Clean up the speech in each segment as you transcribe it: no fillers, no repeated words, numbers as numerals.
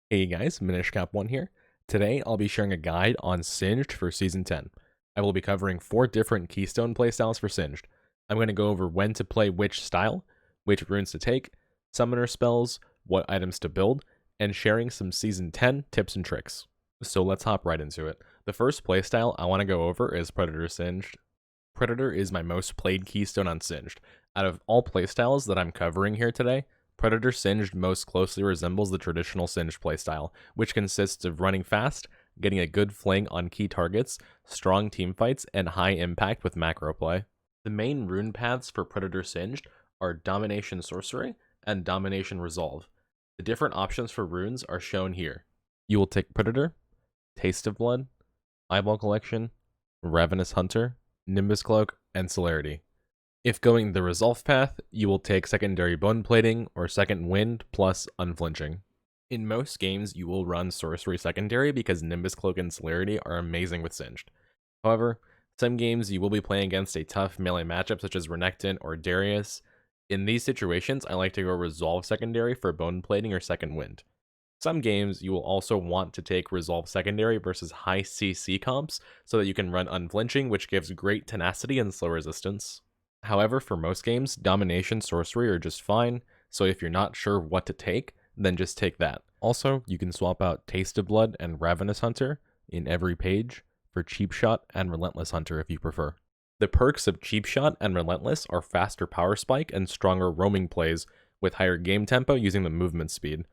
Hey guys, MinishCap1 here. Today I'll be sharing a guide on Singed for Season 10. I will be covering 4 different keystone playstyles for Singed. I'm going to go over when to play which style, which runes to take, summoner spells, what items to build, and sharing some Season 10 tips and tricks. So let's hop right into it. The first playstyle I want to go over is Predator Singed. Predator is my most played keystone on Singed. Out of all playstyles that I'm covering here today, Predator Singed most closely resembles the traditional Singed playstyle, which consists of running fast, getting a good fling on key targets, strong teamfights, and high impact with macro play. The main rune paths for Predator Singed are Domination Sorcery and Domination Resolve. The different options for runes are shown here. You will take Predator, Taste of Blood, Eyeball Collection, Ravenous Hunter, Nimbus Cloak, and Celerity. If going the Resolve path, you will take Secondary Bone Plating or Second Wind plus Unflinching. In most games, you will run Sorcery Secondary because Nimbus Cloak and Celerity are amazing with Singed. However, some games you will be playing against a tough melee matchup such as Renekton or Darius. In these situations, I like to go Resolve Secondary for Bone Plating or Second Wind. Some games you will also want to take Resolve Secondary versus high CC comps so that you can run Unflinching, which gives great tenacity and slow resistance. However, for most games, Domination Sorcery are just fine, so if you're not sure what to take, then just take that. Also, you can swap out Taste of Blood and Ravenous Hunter in every page for Cheap Shot and Relentless Hunter if you prefer. The perks of Cheap Shot and Relentless are faster power spike and stronger roaming plays with higher game tempo using the movement speed.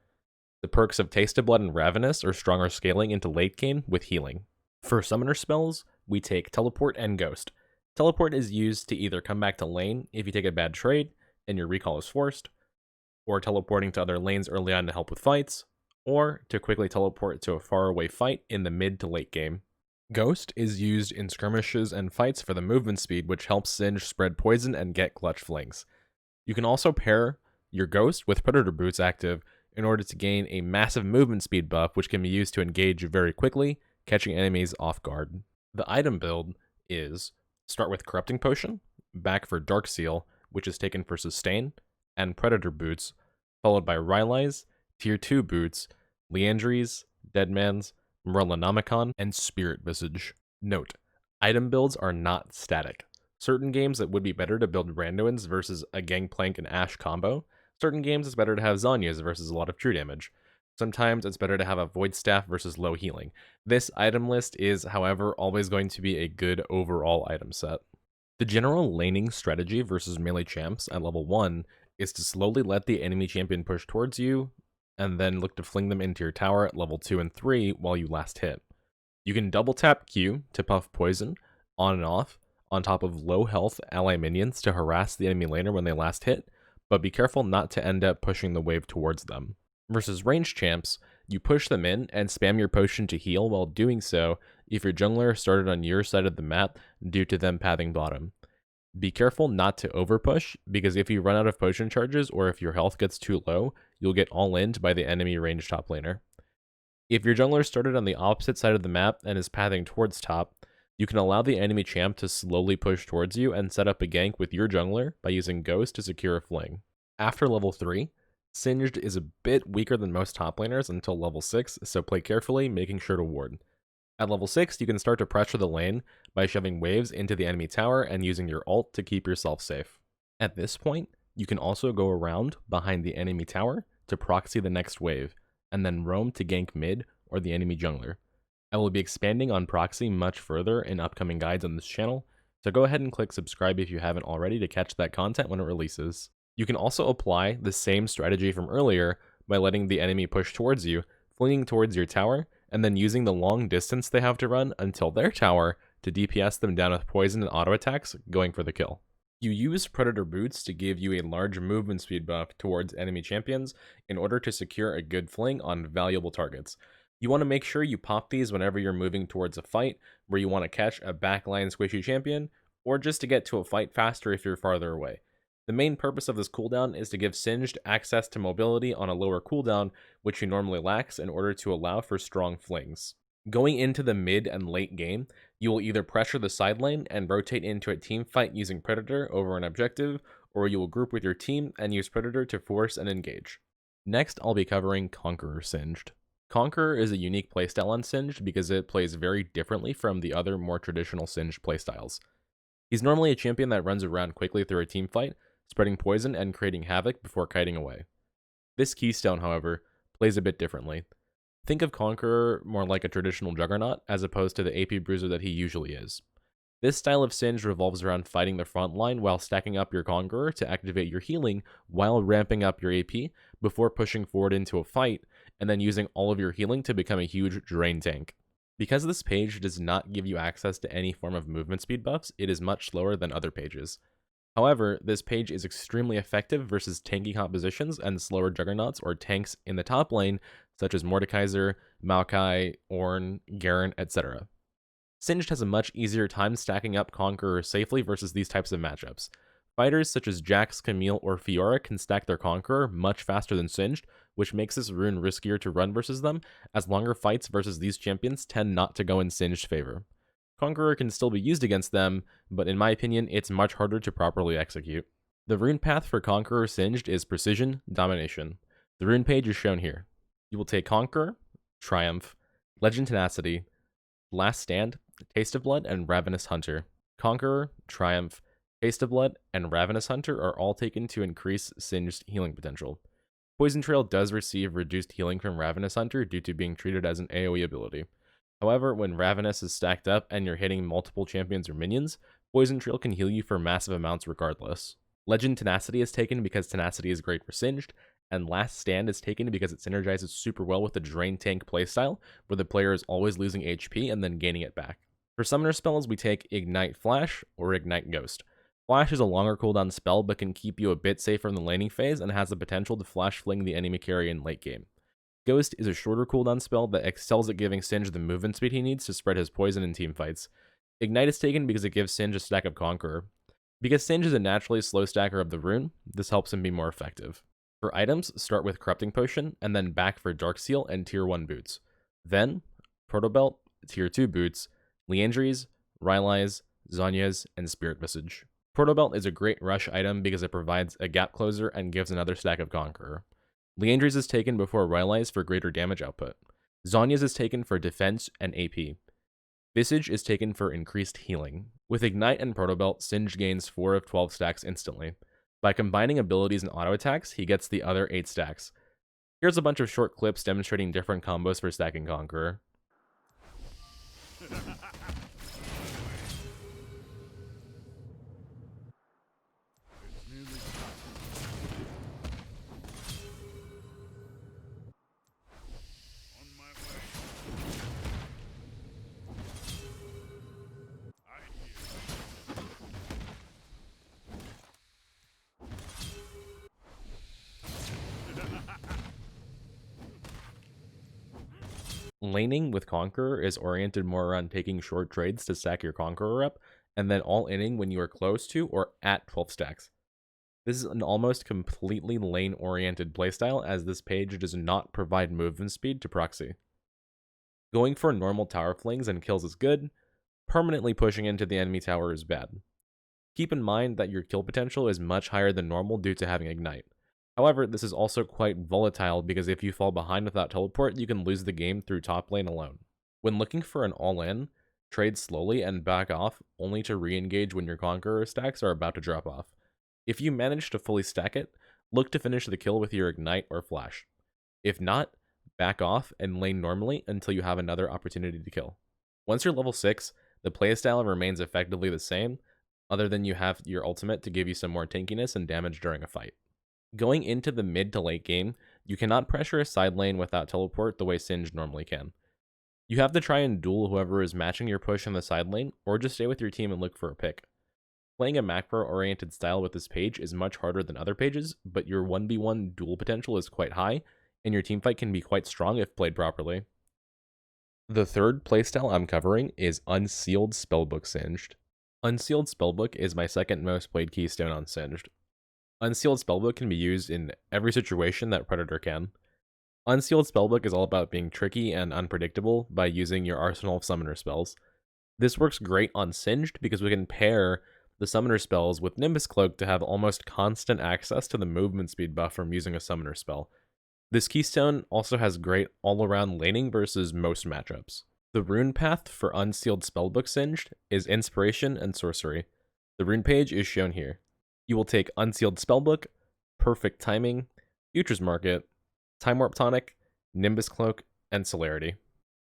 The perks of Taste of Blood and Ravenous are stronger scaling into late game with healing. For summoner spells, we take Teleport and Ghost. Teleport is used to either come back to lane if you take a bad trade and your recall is forced, or teleporting to other lanes early on to help with fights, or to quickly teleport to a faraway fight in the mid to late game. Ghost is used in skirmishes and fights for the movement speed, which helps Singe spread poison and get clutch flings. You can also pair your Ghost with Predator Boots active in order to gain a massive movement speed buff, which can be used to engage very quickly, catching enemies off guard. The item build is start with Corrupting Potion, back for Dark Seal, which is taken for Sustain, and Predator Boots, followed by Rylai's, Tier 2 Boots, Leandry's, Deadman's, Morellonomicon, and Spirit Visage. Note, item builds are not static. Certain games it would be better to build Randuin's versus a Gangplank and Ashe combo. Certain games it's better to have Zhonya's versus a lot of true damage. Sometimes it's better to have a Void Staff versus low healing. This item list is, however, always going to be a good overall item set. The general laning strategy versus melee champs at level 1 is to slowly let the enemy champion push towards you, and then look to fling them into your tower at level 2 and 3 while you last hit. You can double tap Q to puff poison on and off, on top of low health ally minions to harass the enemy laner when they last hit, but be careful not to end up pushing the wave towards them. Versus ranged champs, you push them in and spam your potion to heal while doing so if your jungler started on your side of the map due to them pathing bottom. Be careful not to overpush, because if you run out of potion charges or if your health gets too low, you'll get all-in'd by the enemy ranged top laner. If your jungler started on the opposite side of the map and is pathing towards top, you can allow the enemy champ to slowly push towards you and set up a gank with your jungler by using Ghost to secure a fling. After level 3, Singed is a bit weaker than most top laners until level 6, so play carefully, making sure to ward. At level 6, you can start to pressure the lane by shoving waves into the enemy tower and using your ult to keep yourself safe. At this point, you can also go around behind the enemy tower to proxy the next wave, and then roam to gank mid or the enemy jungler. I will be expanding on proxy much further in upcoming guides on this channel, so go ahead and click subscribe if you haven't already to catch that content when it releases. You can also apply the same strategy from earlier by letting the enemy push towards you, flinging towards your tower, and then using the long distance they have to run until their tower to DPS them down with poison and auto attacks, going for the kill. You use Predator Boots to give you a large movement speed buff towards enemy champions in order to secure a good fling on valuable targets. You want to make sure you pop these whenever you're moving towards a fight where you want to catch a backline squishy champion, or just to get to a fight faster if you're farther away. The main purpose of this cooldown is to give Singed access to mobility on a lower cooldown, which he normally lacks, in order to allow for strong flings. Going into the mid and late game, you will either pressure the side lane and rotate into a team fight using Predator over an objective, or you will group with your team and use Predator to force and engage. Next, I'll be covering Conqueror Singed. Conqueror is a unique playstyle on Singed because it plays very differently from the other more traditional Singed playstyles. He's normally a champion that runs around quickly through a team fight, spreading poison and creating havoc before kiting away. This keystone, however, plays a bit differently. Think of Conqueror more like a traditional juggernaut as opposed to the AP bruiser that he usually is. This style of Singed revolves around fighting the front line while stacking up your Conqueror to activate your healing while ramping up your AP before pushing forward into a fight, and then using all of your healing to become a huge drain tank. Because this page does not give you access to any form of movement speed buffs, it is much slower than other pages. However, this page is extremely effective versus tanky compositions and slower juggernauts or tanks in the top lane, such as Mordekaiser, Maokai, Ornn, Garen, etc. Singed has a much easier time stacking up Conqueror safely versus these types of matchups. Fighters such as Jax, Camille, or Fiora can stack their Conqueror much faster than Singed, which makes this rune riskier to run versus them, as longer fights versus these champions tend not to go in Singed's favor. Conqueror can still be used against them, but in my opinion, it's much harder to properly execute. The rune path for Conqueror Singed is Precision, Domination. The rune page is shown here. You will take Conqueror, Triumph, Legend Tenacity, Last Stand, Taste of Blood, and Ravenous Hunter. Conqueror, Triumph, Taste of Blood, and Ravenous Hunter are all taken to increase Singed's healing potential. Poison Trail does receive reduced healing from Ravenous Hunter due to being treated as an AoE ability. However, when Ravenous is stacked up and you're hitting multiple champions or minions, Poison Trail can heal you for massive amounts regardless. Legend Tenacity is taken because Tenacity is great for Singed, and Last Stand is taken because it synergizes super well with the Drain Tank playstyle, where the player is always losing HP and then gaining it back. For summoner spells, we take Ignite Flash or Ignite Ghost. Flash is a longer cooldown spell but can keep you a bit safer in the laning phase and has the potential to flash fling the enemy carry in late game. Ghost is a shorter cooldown spell that excels at giving Singed the movement speed he needs to spread his poison in team fights. Ignite is taken because it gives Singed a stack of Conqueror. Because Singed is a naturally slow stacker of the rune, this helps him be more effective. For items, start with Corrupting Potion, and then back for Dark Seal and Tier 1 boots. Then, Protobelt, Tier 2 boots, Liandry's, Rylai's, Zhonya's, and Spirit Visage. Protobelt is a great rush item because it provides a gap closer and gives another stack of Conqueror. Liandry's is taken before Rylai's for greater damage output. Zhonya's is taken for defense and AP. Visage is taken for increased healing. With Ignite and Protobelt, Singed gains 4 of 12 stacks instantly. By combining abilities and auto attacks, he gets the other 8 stacks. Here's a bunch of short clips demonstrating different combos for stacking Conqueror. Laning with Conqueror is oriented more around taking short trades to stack your Conqueror up, and then all-inning when you are close to or at 12 stacks. This is an almost completely lane-oriented playstyle, as this page does not provide movement speed to proxy. Going for normal tower flings and kills is good, permanently pushing into the enemy tower is bad. Keep in mind that your kill potential is much higher than normal due to having Ignite. However, this is also quite volatile because if you fall behind without teleport, you can lose the game through top lane alone. When looking for an all-in, trade slowly and back off only to re-engage when your Conqueror stacks are about to drop off. If you manage to fully stack it, look to finish the kill with your Ignite or Flash. If not, back off and lane normally until you have another opportunity to kill. Once you're level 6, the playstyle remains effectively the same, other than you have your ultimate to give you some more tankiness and damage during a fight. Going into the mid to late game, you cannot pressure a side lane without teleport the way Singed normally can. You have to try and duel whoever is matching your push in the side lane, or just stay with your team and look for a pick. Playing a macro-oriented style with this page is much harder than other pages, but your 1v1 duel potential is quite high, and your teamfight can be quite strong if played properly. The third playstyle I'm covering is Unsealed Spellbook Singed. Unsealed Spellbook is my second most played keystone on Singed. Unsealed Spellbook can be used in every situation that Predator can. Unsealed Spellbook is all about being tricky and unpredictable by using your arsenal of summoner spells. This works great on Singed because we can pair the summoner spells with Nimbus Cloak to have almost constant access to the movement speed buff from using a summoner spell. This keystone also has great all-around laning versus most matchups. The rune path for Unsealed Spellbook Singed is Inspiration and Sorcery. The rune page is shown here. You will take Unsealed Spellbook, Perfect Timing, Futures Market, Time Warp Tonic, Nimbus Cloak, and Celerity.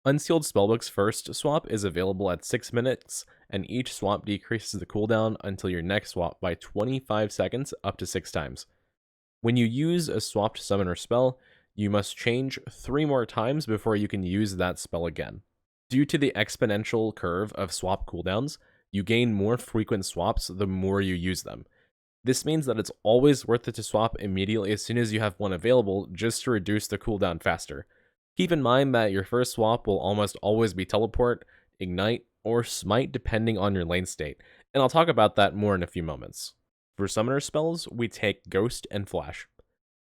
Unsealed Spellbook's first swap is available at 6 minutes, and each swap decreases the cooldown until your next swap by 25 seconds up to 6 times. When you use a swapped summon or spell, you must change 3 more times before you can use that spell again. Due to the exponential curve of swap cooldowns, you gain more frequent swaps the more you use them. This means that it's always worth it to swap immediately as soon as you have one available, just to reduce the cooldown faster. Keep in mind that your first swap will almost always be Teleport, Ignite, or Smite depending on your lane state, and I'll talk about that more in a few moments. For summoner spells, we take Ghost and Flash.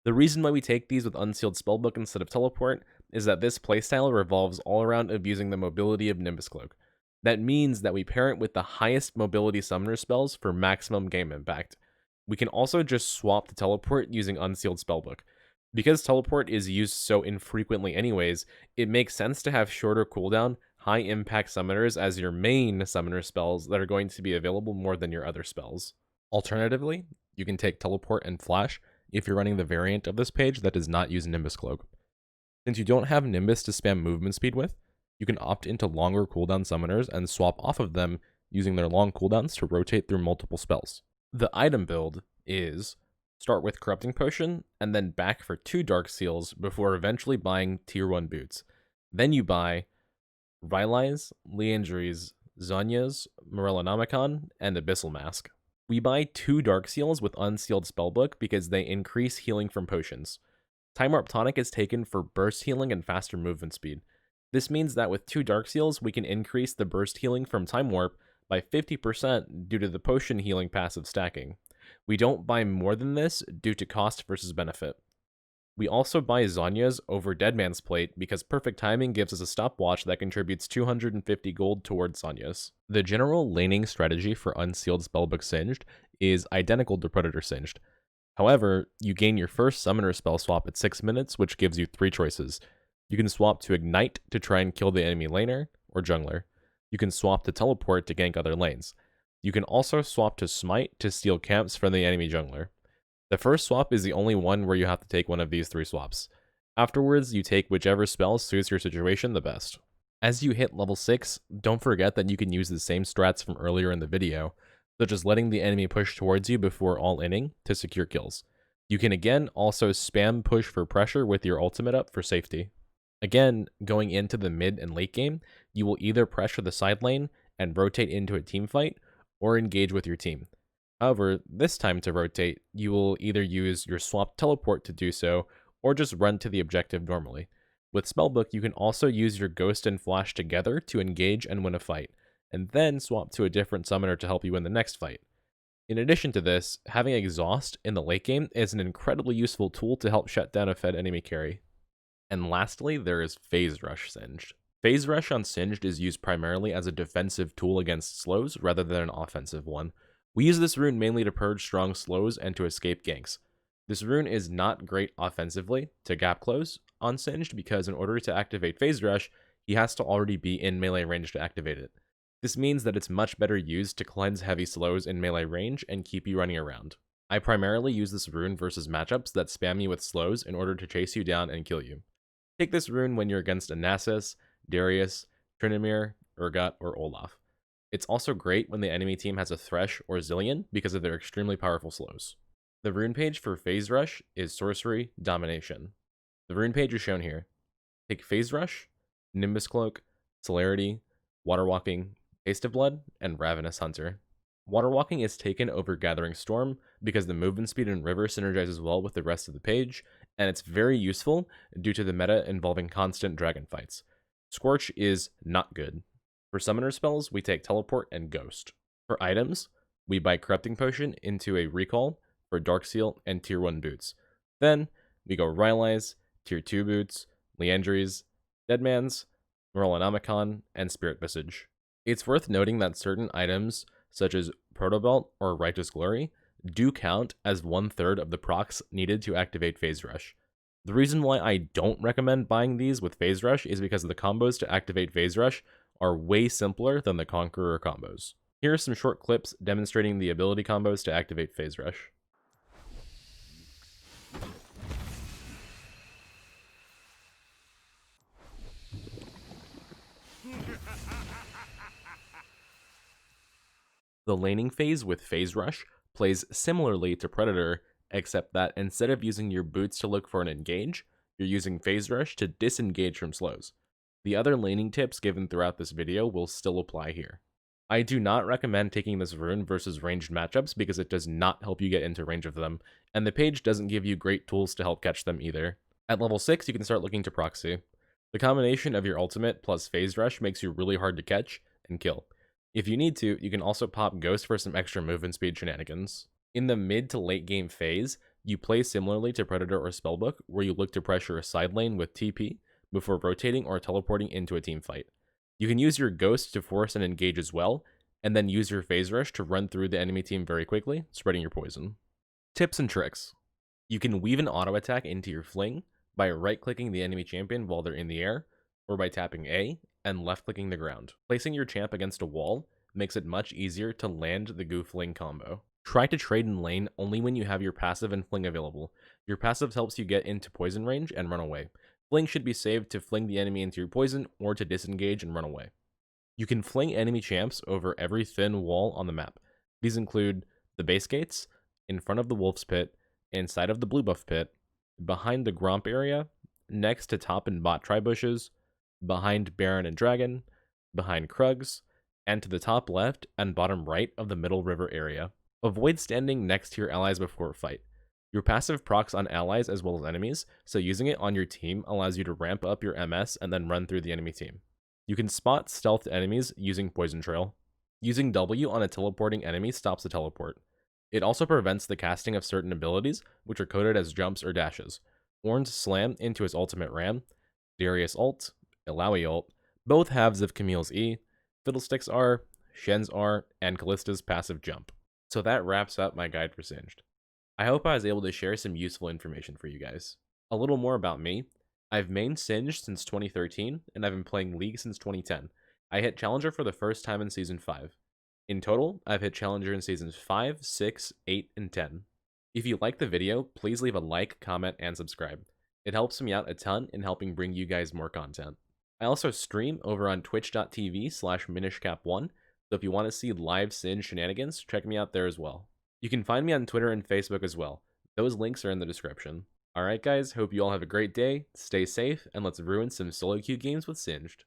The reason why we take these with Unsealed Spellbook instead of Teleport is that this playstyle revolves all around abusing the mobility of Nimbus Cloak. That means that we pair it with the highest mobility summoner spells for maximum game impact. We can also just swap to Teleport using Unsealed Spellbook. Because Teleport is used so infrequently anyways, it makes sense to have shorter cooldown, high impact summoners as your main summoner spells that are going to be available more than your other spells. Alternatively, you can take Teleport and Flash if you're running the variant of this page that does not use Nimbus Cloak. Since you don't have Nimbus to spam movement speed with, you can opt into longer cooldown summoners and swap off of them using their long cooldowns to rotate through multiple spells. The item build is start with Corrupting Potion, and then back for 2 Dark Seals before eventually buying Tier 1 boots. Then you buy Rylai's, Liandry's, Zhonya's, Morellonomicon, and Abyssal Mask. We buy 2 Dark Seals with Unsealed Spellbook because they increase healing from potions. Time Warp Tonic is taken for burst healing and faster movement speed. This means that with 2 Dark Seals, we can increase the burst healing from Time Warp by 50% due to the potion healing passive stacking. We don't buy more than this due to cost versus benefit. We also buy Zhonya's over Deadman's Plate because Perfect Timing gives us a stopwatch that contributes 250 gold towards Zhonya's. The general laning strategy for Unsealed Spellbook Singed is identical to Predator Singed. However, you gain your first summoner spell swap at 6 minutes, which gives you 3 choices. You can swap to Ignite to try and kill the enemy laner or jungler. You can swap to Teleport to gank other lanes. You can also swap to Smite to steal camps from the enemy jungler. The first swap is the only one where you have to take one of these 3 swaps. Afterwards, you take whichever spell suits your situation the best. As you hit level 6, don't forget that you can use the same strats from earlier in the video, such as letting the enemy push towards you before all-inning to secure kills. You can again also spam push for pressure with your ultimate up for safety. Again, going into the mid and late game, you will either pressure the side lane and rotate into a team fight, or engage with your team. However, this time to rotate, you will either use your swap Teleport to do so, or just run to the objective normally. With Spellbook, you can also use your Ghost and Flash together to engage and win a fight, and then swap to a different summoner to help you win the next fight. In addition to this, having Exhaust in the late game is an incredibly useful tool to help shut down a fed enemy carry. And lastly, there is Phase Rush Singed. Phase Rush on Singed is used primarily as a defensive tool against slows rather than an offensive one. We use this rune mainly to purge strong slows and to escape ganks. This rune is not great offensively to gap close on Singed because in order to activate Phase Rush, he has to already be in melee range to activate it. This means that it's much better used to cleanse heavy slows in melee range and keep you running around. I primarily use this rune versus matchups that spam you with slows in order to chase you down and kill you. Take this rune when you're against a Nasus, Darius, Tryndamere, Urgot, or Olaf. It's also great when the enemy team has a Thresh or Zillion because of their extremely powerful slows. The rune page for Phase Rush is Sorcery, Domination. The rune page is shown here. Take Phase Rush, Nimbus Cloak, Celerity, Water Walking, Taste of Blood, and Ravenous Hunter. Water Walking is taken over Gathering Storm because the movement speed in River synergizes well with the rest of the page, and it's very useful due to the meta involving constant dragon fights. Scorch is not good. For summoner spells, we take Teleport and Ghost. For items, we buy Corrupting Potion into a Recall for Dark Seal and Tier 1 boots. Then, we go Rylai's, Tier 2 boots, Liandry's, Deadman's, Morellonomicon, and Spirit Visage. It's worth noting that certain items, such as Protobelt or Righteous Glory, do count as 1/3 of the procs needed to activate Phase Rush. The reason why I don't recommend buying these with Phase Rush is because the combos to activate Phase Rush are way simpler than the Conqueror combos. Here are some short clips demonstrating the ability combos to activate Phase Rush. The laning phase with Phase Rush plays similarly to Predator, except that instead of using your boots to look for an engage, you're using Phase Rush to disengage from slows. The other laning tips given throughout this video will still apply here. I do not recommend taking this rune versus ranged matchups because it does not help you get into range of them, and the page doesn't give you great tools to help catch them either. At level 6, you can start looking to proxy. The combination of your ultimate plus Phase Rush makes you really hard to catch and kill. If you need to, you can also pop Ghost for some extra movement speed shenanigans. In the mid to late game phase, you play similarly to Predator or Spellbook, where you look to pressure a side lane with TP before rotating or teleporting into a team fight. You can use your Ghost to force an engage as well, and then use your Phase Rush to run through the enemy team very quickly, spreading your poison. Tips and tricks. You can weave an auto attack into your fling by right-clicking the enemy champion while they're in the air, or by tapping A and left-clicking the ground. Placing your champ against a wall makes it much easier to land the Goo Fling combo. Try to trade in lane only when you have your passive and fling available. Your passive helps you get into poison range and run away. Fling should be saved to fling the enemy into your poison or to disengage and run away. You can fling enemy champs over every thin wall on the map. These include the base gates, in front of the Wolf's Pit, inside of the blue buff pit, behind the Gromp area, next to top and bot tri bushes, behind Baron and Dragon, behind Krugs, and to the top left and bottom right of the middle river area. Avoid standing next to your allies before a fight. Your passive procs on allies as well as enemies, so using it on your team allows you to ramp up your MS and then run through the enemy team. You can spot stealthed enemies using Poison Trail. Using W on a teleporting enemy stops the teleport. It also prevents the casting of certain abilities, which are coded as jumps or dashes. Ornn's Slam into his ultimate ram, Darius ult, Illaoi ult, both halves of Camille's E, Fiddlestick's R, Shen's R, and Callista's passive jump. So that wraps up my guide for Singed. I hope I was able to share some useful information for you guys. A little more about me. I've mained Singed since 2013, and I've been playing League since 2010. I hit Challenger for the first time in Season 5. In total, I've hit Challenger in Seasons 5, 6, 8, and 10. If you like the video, please leave a like, comment, and subscribe. It helps me out a ton in helping bring you guys more content. I also stream over on twitch.tv/minishcap1, so if you want to see live Singed shenanigans, check me out there as well. You can find me on Twitter and Facebook as well. Those links are in the description. Alright guys, hope you all have a great day, stay safe, and let's ruin some solo queue games with Singed.